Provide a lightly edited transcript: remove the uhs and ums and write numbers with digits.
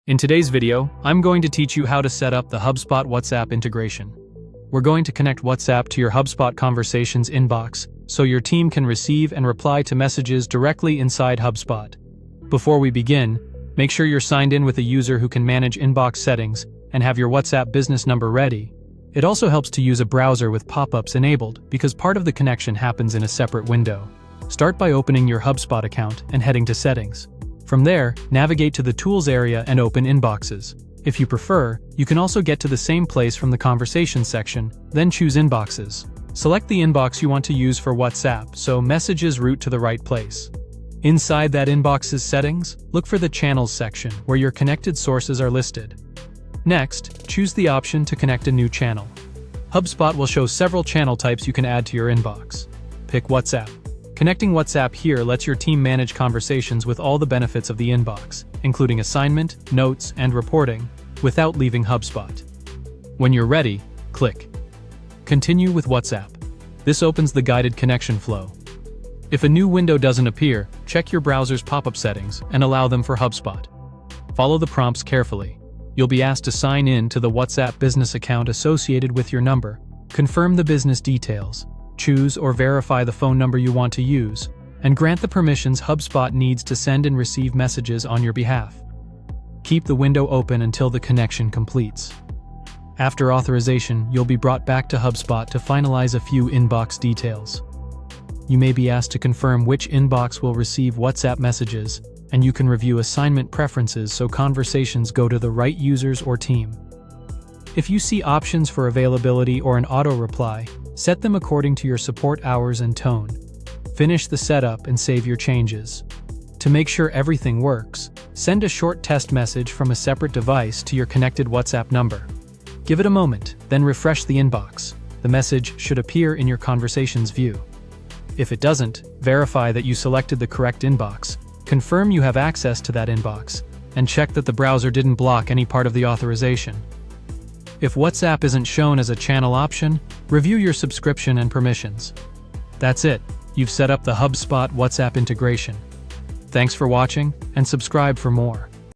In today's video, I'm going to teach you how to set up the HubSpot WhatsApp integration. We're going to connect WhatsApp to your HubSpot Conversations inbox so your team can receive and reply to messages directly inside HubSpot. Before we begin, make sure you're signed in with a user who can manage inbox settings and have your WhatsApp business number ready. It also helps to use a browser with pop-ups enabled because part of the connection happens in a separate window. Start by opening your HubSpot account and heading to Settings. From there, navigate to the Tools area and open Inboxes. If you prefer, you can also get to the same place from the Conversations section, then choose Inboxes. Select the inbox you want to use for WhatsApp so messages route to the right place. Inside that Inboxes settings, look for the Channels section where your connected sources are listed. Next, choose the option to connect a new channel. HubSpot will show several channel types you can add to your inbox. Pick WhatsApp. Connecting WhatsApp here lets your team manage conversations with all the benefits of the inbox, including assignment, notes, and reporting, without leaving HubSpot. When you're ready, click Continue with WhatsApp. This opens the guided connection flow. If a new window doesn't appear, check your browser's pop-up settings and allow them for HubSpot. Follow the prompts carefully. You'll be asked to sign in to the WhatsApp business account associated with your number. Confirm the business details. Choose or verify the phone number you want to use, and grant the permissions HubSpot needs to send and receive messages on your behalf. Keep the window open until the connection completes. After authorization, you'll be brought back to HubSpot to finalize a few inbox details. You may be asked to confirm which inbox will receive WhatsApp messages, and you can review assignment preferences so conversations go to the right users or team. If you see options for availability or an auto-reply, set them according to your support hours and tone. Finish the setup and save your changes. To make sure everything works, send a short test message from a separate device to your connected WhatsApp number. Give it a moment, then refresh the inbox. The message should appear in your conversations view. If it doesn't, verify that you selected the correct inbox, confirm you have access to that inbox, and check that the browser didn't block any part of the authorization. If WhatsApp isn't shown as a channel option, review your subscription and permissions. That's it, you've set up the HubSpot WhatsApp integration. Thanks for watching, and subscribe for more.